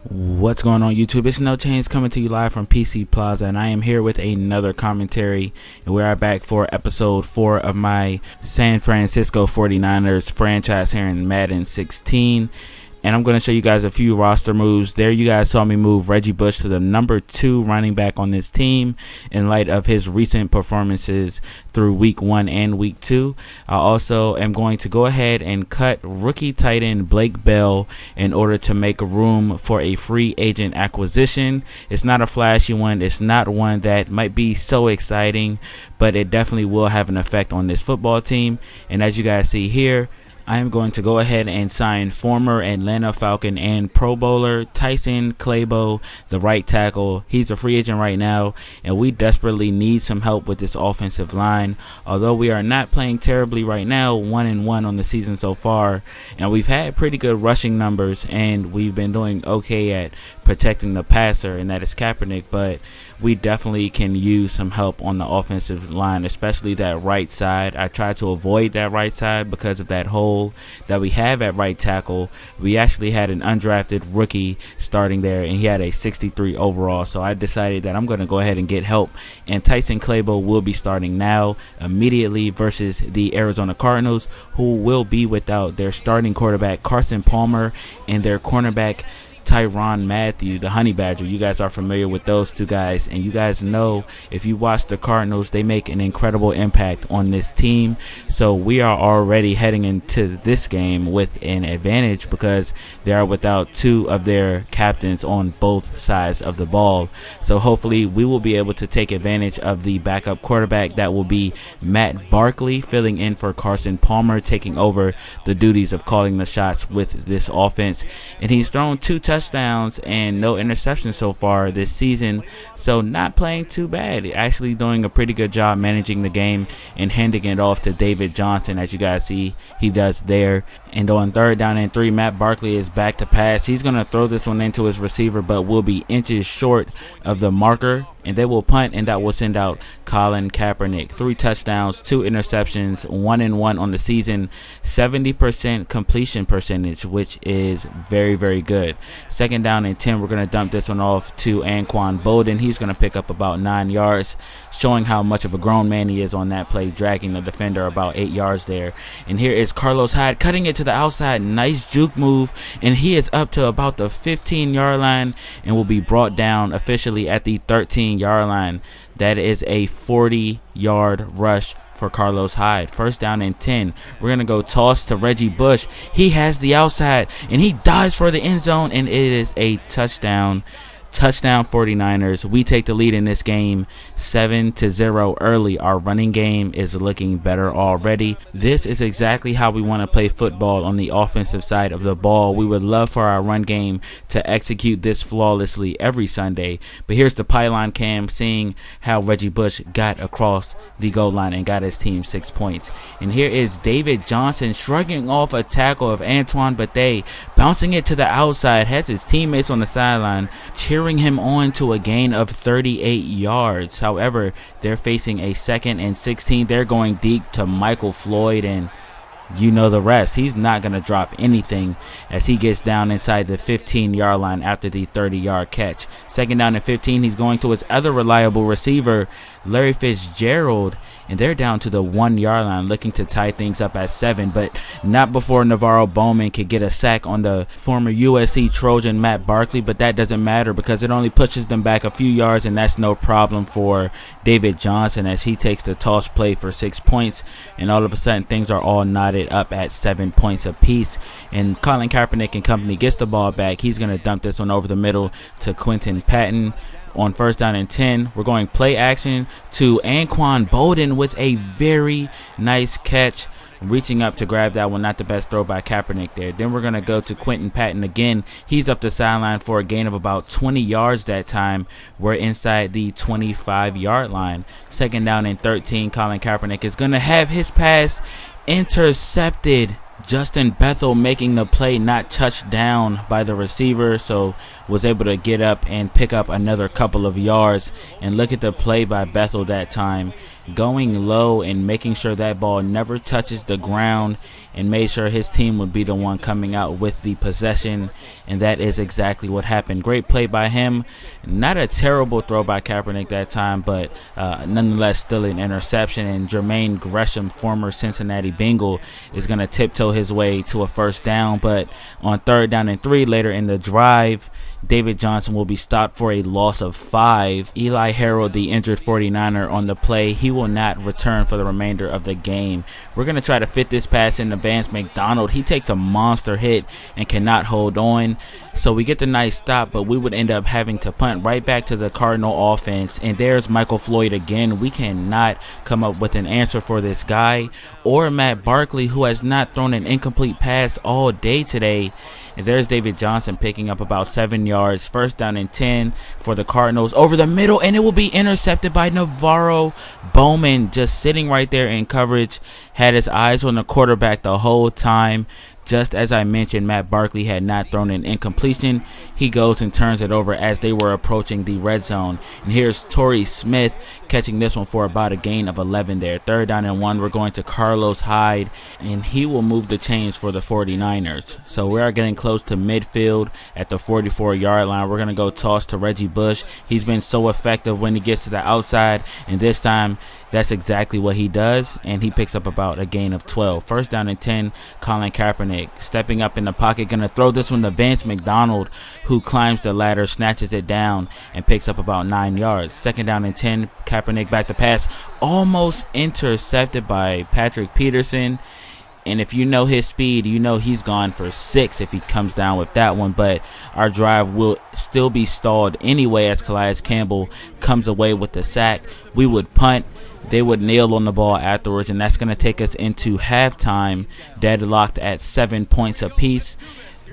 What's going on YouTube? It's No Change coming to you live from PC Plaza, and I am here with another commentary, and we are back for episode 4 of my San Francisco 49ers franchise here in Madden 16. And I'm going to show you guys a few roster moves. There you guys saw me move Reggie Bush to the number 2 running back on this team in light of his recent performances through week 1 and week 2. I also am going to go ahead and cut rookie tight end Blake Bell in order to make room for a free agent acquisition. It's not a flashy one. It's not one that might be so exciting, but it definitely will have an effect on this football team. And as you guys see here, I am going to go ahead and sign former Atlanta Falcon and Pro Bowler Tyson Clabo, the right tackle. He's a free agent right now, and we desperately need some help with this offensive line. Although we are not playing terribly right now, 1-1 on the season so far, and we've had pretty good rushing numbers, and we've been doing okay at protecting the passer, and that is Kaepernick, but we definitely can use some help on the offensive line, especially that right side. I try to avoid that right side because of that hole that we have at right tackle. We actually had an undrafted rookie starting there, and he had a 63 overall, so I decided that I'm going to go ahead and get help, and Tyson Clabo will be starting now immediately versus the Arizona Cardinals, who will be without their starting quarterback Carson Palmer and their cornerback Tyrann Mathieu, the Honey Badger. You guys are familiar with those two guys, and you guys know if you watch the Cardinals, they make an incredible impact on this team. So we are already heading into this game with an advantage because they are without 2 of their captains on both sides of the ball. So hopefully we will be able to take advantage of the backup quarterback. That will be Matt Barkley, filling in for Carson Palmer, taking over the duties of calling the shots with this offense. And he's thrown 2 touchdowns and no interceptions so far this season, so not playing too bad. Actually doing a pretty good job managing the game and handing it off to David Johnson, as you guys see he does there. And on 3rd down and 3, Matt Barkley is back to pass. He's going to throw this one into his receiver, but will be inches short of the marker, and they will punt, and that will send out Colin Kaepernick. 3 touchdowns, 2 interceptions, 1-1 on the season, 70% completion percentage, which is very, very good. 2nd down and 10, we're going to dump this one off to Anquan Bolden. He's going to pick up about 9 yards, showing how much of a grown man he is on that play, dragging the defender about 8 yards there. And here is Carlos Hyde cutting it to the outside. Nice juke move, and he is up to about the 15-yard line and will be brought down officially at the 13-yard line. That is a 40-yard rush for Carlos Hyde. 1st down and 10. We're going to go toss to Reggie Bush. He has the outside, and he dives for the end zone, and it is a touchdown. Touchdown 49ers. We take the lead in this game 7-0 early. Our running game is looking better already. This is exactly how we want to play football on the offensive side of the ball. We would love for our run game to execute this flawlessly every Sunday. But here's the pylon cam seeing how Reggie Bush got across the goal line and got his team 6 points. And here is David Johnson shrugging off a tackle of Antoine Bethea, bouncing it to the outside, has his teammates on the sideline cheering him on to a gain of 38 yards. However, they're facing a 2nd and 16. They're going deep to Michael Floyd, and you know the rest. He's not going to drop anything as he gets down inside the 15-yard line after the 30-yard catch. 2nd down and 15. He's going to his other reliable receiver, Larry Fitzgerald, and they're down to the 1-yard line looking to tie things up at 7, but not before Navarro Bowman could get a sack on the former USC Trojan Matt Barkley. But that doesn't matter because it only pushes them back a few yards, and that's no problem for David Johnson as he takes the toss play for 6 points, and all of a sudden things are all knotted up at 7 points apiece. And Colin Kaepernick and company gets the ball back. He's going to dump this one over the middle to Quentin Patton. On 1st down and 10, we're going play action to Anquan Bolden with a very nice catch, reaching up to grab that one. Not the best throw by Kaepernick there. Then we're going to go to Quentin Patton again. He's up the sideline for a gain of about 20 yards that time. We're inside the 25-yard line. 2nd down and 13, Colin Kaepernick is going to have his pass intercepted. Justin Bethel making the play, not touched down by the receiver, so was able to get up and pick up another couple of yards. And look at the play by Bethel that time, going low and making sure that ball never touches the ground and made sure his team would be the one coming out with the possession, and that is exactly what happened. Great play by him. Not a terrible throw by Kaepernick that time, but nonetheless still an interception, and Jermaine Gresham, former Cincinnati Bengal, is going to tiptoe his way to a first down. But on 3rd down and 3 later in the drive, David Johnson will be stopped for a loss of 5. Eli Harold, the injured 49er, on the play. He will not return for the remainder of the game. We're going to try to fit this pass into Vance McDonald. He takes a monster hit and cannot hold on. So we get the nice stop, but we would end up having to punt right back to the Cardinal offense. And there's Michael Floyd again. We cannot come up with an answer for this guy or Matt Barkley, who has not thrown an incomplete pass all day today. And there's David Johnson picking up about 7 yards. 1st down and 10 for the Cardinals over the middle, and it will be intercepted by Navarro Bowman, just sitting right there in coverage. Had his eyes on the quarterback the whole time. Just as I mentioned, Matt Barkley had not thrown an incompletion. He goes and turns it over as they were approaching the red zone. And here's Torrey Smith catching this one for about a gain of 11 there. 3rd down and 1. We're going to Carlos Hyde, and he will move the chains for the 49ers. So we are getting close to midfield at the 44-yard line. We're going to go toss to Reggie Bush. He's been so effective when he gets to the outside, and this time that's exactly what he does, and he picks up about a gain of 12. 1st down and 10, Colin Kaepernick stepping up in the pocket, going to throw this one to Vance McDonald, who climbs the ladder, snatches it down, and picks up about 9 yards. 2nd down and 10, Kaepernick back to pass, almost intercepted by Patrick Peterson. And if you know his speed, you know he's gone for 6 if he comes down with that one. But our drive will still be stalled anyway as Calais Campbell comes away with the sack. We would punt. They would nail on the ball afterwards, and that's going to take us into halftime, deadlocked at 7 points apiece.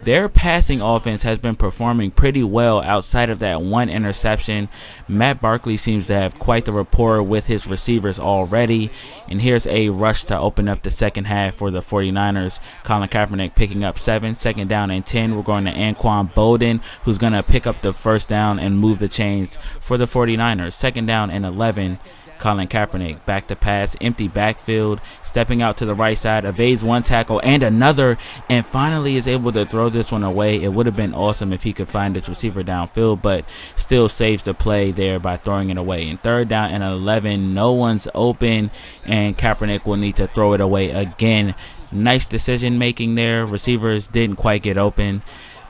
Their passing offense has been performing pretty well outside of that one interception. Matt Barkley seems to have quite the rapport with his receivers already. And here's a rush to open up the second half for the 49ers. Colin Kaepernick picking up 7. 2nd down and 10. We're going to Anquan Bolden, who's going to pick up the first down and move the chains for the 49ers. 2nd down and 11. Colin Kaepernick back to pass, empty backfield, stepping out to the right side, evades one tackle and another, and finally is able to throw this one away. It would have been awesome if he could find this receiver downfield, but still saves the play there by throwing it away. In 3rd down and 11, no one's open, and Kaepernick will need to throw it away again. Nice decision making there. Receivers didn't quite get open,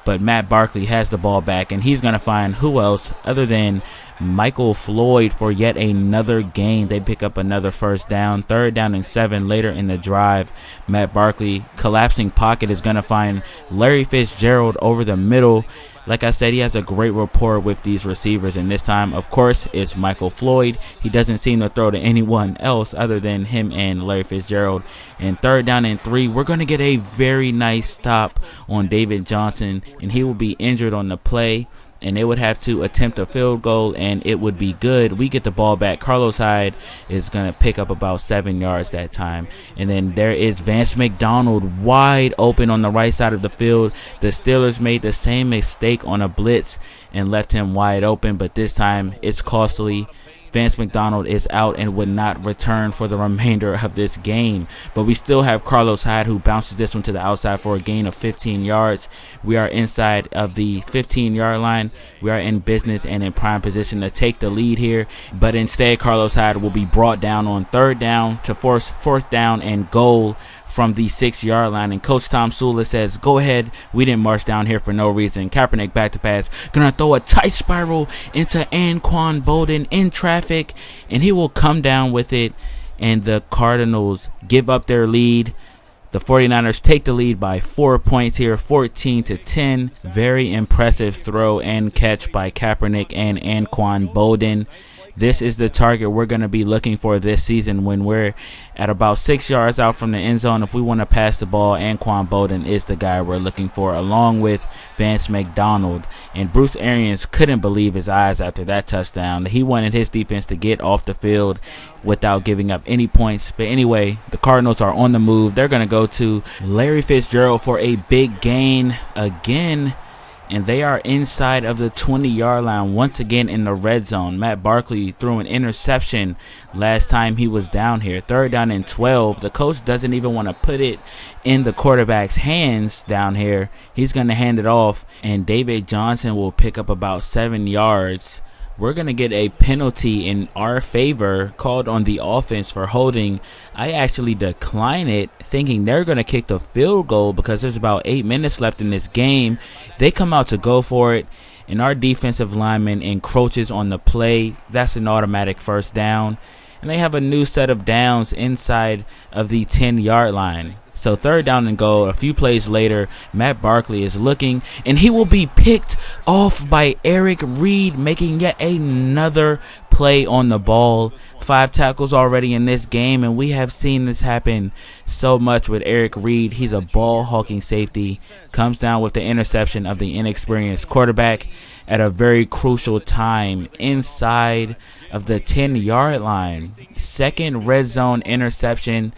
but Matt Barkley has the ball back, and he's going to find who else other than Michael Floyd for yet another gain. They pick up another first down. 3rd down and 7 later in the drive. Matt Barkley, collapsing pocket, is going to find Larry Fitzgerald over the middle. Like I said, he has a great rapport with these receivers, and this time, of course, it's Michael Floyd. He doesn't seem to throw to anyone else other than him and Larry Fitzgerald. And 3rd down and 3, we're going to get a very nice stop on David Johnson, and he will be injured on the play. And they would have to attempt a field goal, and it would be good. We get the ball back. Carlos Hyde is going to pick up about 7 yards that time. And then there is Vance McDonald wide open on the right side of the field. The Steelers made the same mistake on a blitz and left him wide open, but this time it's costly. Vance McDonald is out and would not return for the remainder of this game. But we still have Carlos Hyde, who bounces this one to the outside for a gain of 15 yards. We are inside of the 15-yard line. We are in business and in prime position to take the lead here. But instead, Carlos Hyde will be brought down on 3rd down to force 4th down and goal from the 6-yard line. And Coach Tom Sula says, go ahead, we didn't march down here for no reason. Kaepernick back to pass, gonna throw a tight spiral into Anquan Bolden in traffic, and he will come down with it, and the Cardinals give up their lead. The 49ers take the lead by 4 points here, 14-10. Very impressive throw and catch by Kaepernick and Anquan Bolden. This is the target we're going to be looking for this season when we're at about 6 yards out from the end zone. If we want to pass the ball, Anquan Bolden is the guy we're looking for, along with Vance McDonald. And Bruce Arians couldn't believe his eyes after that touchdown. He wanted his defense to get off the field without giving up any points. But anyway, the Cardinals are on the move. They're going to go to Larry Fitzgerald for a big gain again. and they are inside of the 20-yard line once again in the red zone. Matt Barkley threw an interception last time he was down here. 3rd down and 12. The coach doesn't even want to put it in the quarterback's hands down here. He's going to hand it off, and David Johnson will pick up about 7 yards. We're going to get a penalty in our favor called on the offense for holding. I actually decline it, thinking they're going to kick the field goal because there's about 8 minutes left in this game. They come out to go for it, and our defensive lineman encroaches on the play. That's an automatic 1st down. And they have a new set of downs inside of the 10-yard line. So 3rd down and goal. A few plays later, Matt Barkley is looking, and he will be picked off by Eric Reed, making yet another play on the ball. 5 tackles already in this game, and we have seen this happen so much with Eric Reed. He's a ball-hawking safety. Comes down with the interception of the inexperienced quarterback at a very crucial time inside of the 10-yard line. 2nd red zone interception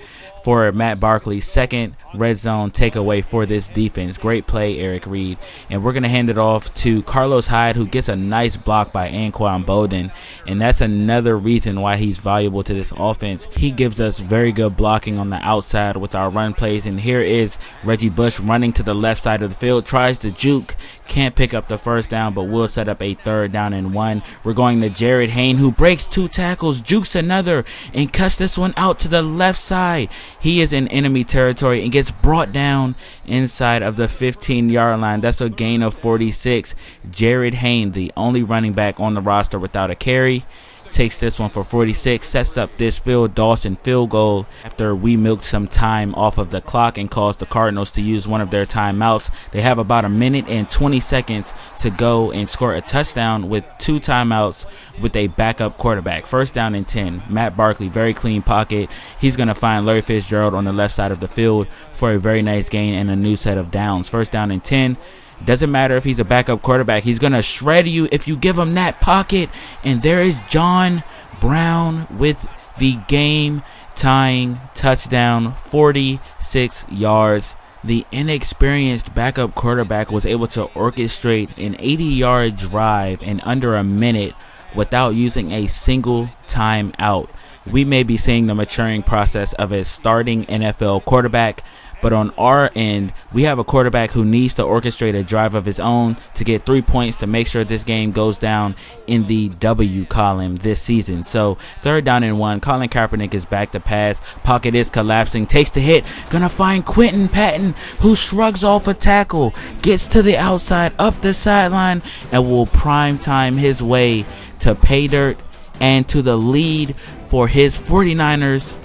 for Matt Barkley. 2nd red zone takeaway for this defense. Great play, Eric Reed. And we're going to hand it off to Carlos Hyde, who gets a nice block by Anquan Bolden. And that's another reason why he's valuable to this offense. He gives us very good blocking on the outside with our run plays. And here is Reggie Bush running to the left side of the field. Tries to juke. Can't pick up the 1st down, but will set up a 3rd down and 1. We're going to Jared Hayne, who breaks 2 tackles, jukes another, and cuts this one out to the left side. He is in enemy territory and gets brought down inside of the 15-yard line. That's a gain of 46. Jared Hayne, the only running back on the roster without a carry, takes this one for 46, sets up this Phil Dawson field goal after we milked some time off of the clock and caused the Cardinals to use one of their timeouts. They have about 1 minute and 20 seconds to go and score a touchdown with 2 timeouts with a backup quarterback. 1st down and 10. Matt Barkley, very clean pocket. He's going to find Larry Fitzgerald on the left side of the field for a very nice gain and a new set of downs. 1st down and 10. Doesn't matter if he's a backup quarterback. He's going to shred you if you give him that pocket. And there is John Brown with the game-tying touchdown, 46 yards. The inexperienced backup quarterback was able to orchestrate an 80-yard drive in under a minute without using a single timeout. We may be seeing the maturing process of a starting NFL quarterback, but on our end, we have a quarterback who needs to orchestrate a drive of his own to get 3 points to make sure this game goes down in the W column this season. So 3rd down and 1. Colin Kaepernick is back to pass. Pocket is collapsing. Takes the hit. Gonna find Quentin Patton, who shrugs off a tackle. Gets to the outside, up the sideline, and will prime time his way to pay dirt and to the lead for his 49ers.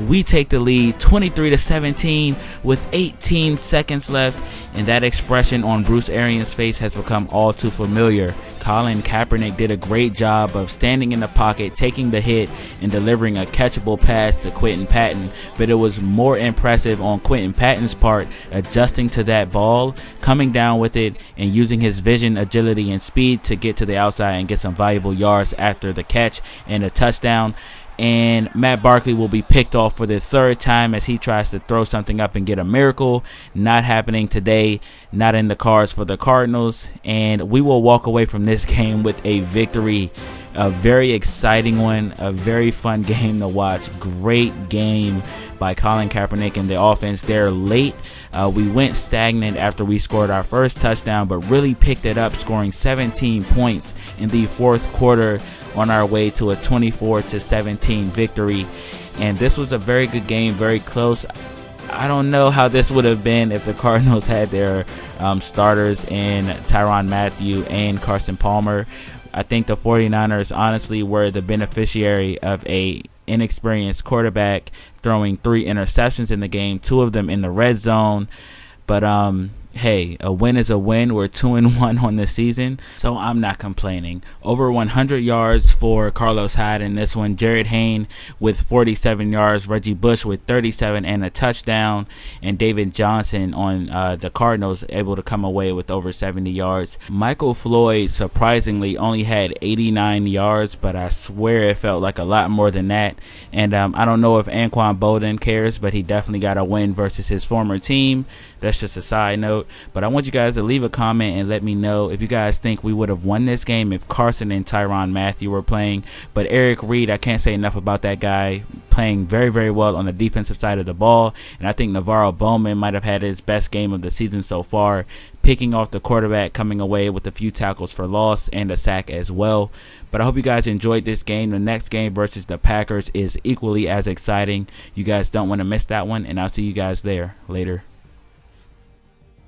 We take the lead 23-17 with 18 seconds left, and that expression on Bruce Arians' face has become all too familiar. Colin Kaepernick did a great job of standing in the pocket, taking the hit, and delivering a catchable pass to Quentin Patton, but it was more impressive on Quentin Patton's part, adjusting to that ball, coming down with it, and using his vision, agility, and speed to get to the outside and get some valuable yards after the catch and a touchdown. And Matt Barkley will be picked off for the 3rd time as he tries to throw something up and get a miracle. Not happening today, not in the cards for the Cardinals. And we will walk away from this game with a victory. A very exciting one, a very fun game to watch. Great game by Colin Kaepernick and the offense there late. We went stagnant after we scored our first touchdown, but really picked it up, scoring 17 points in the 4th quarter on our way to a 24-17 victory. And this was a very good game, very close. I don't know how this would have been if the Cardinals had their starters in Tyrann Mathieu and Carson Palmer. I think the 49ers honestly were the beneficiary of a inexperienced quarterback throwing 3 interceptions in the game, 2 of them in the red zone. But hey, a win is a win. We're 2-1 on the season, so I'm not complaining. Over 100 yards for Carlos Hyde in this one. Jared Hayne with 47 yards. Reggie Bush with 37 and a touchdown. And David Johnson on the Cardinals able to come away with over 70 yards. Michael Floyd surprisingly only had 89 yards, but I swear it felt like a lot more than that. And I don't know if Anquan Bolden cares, but he definitely got a win versus his former team. That's just a side note. But I want you guys to leave a comment and let me know if you guys think we would have won this game if Carson and Tyrann Mathieu were playing. But Eric Reed, I can't say enough about that guy, playing very, very well on the defensive side of the ball. And I think Navarro Bowman might have had his best game of the season so far, picking off the quarterback, coming away with a few tackles for loss and a sack as well. But I hope you guys enjoyed this game. The next game versus the Packers is equally as exciting. You guys don't want to miss that one, and I'll see you guys there. Later.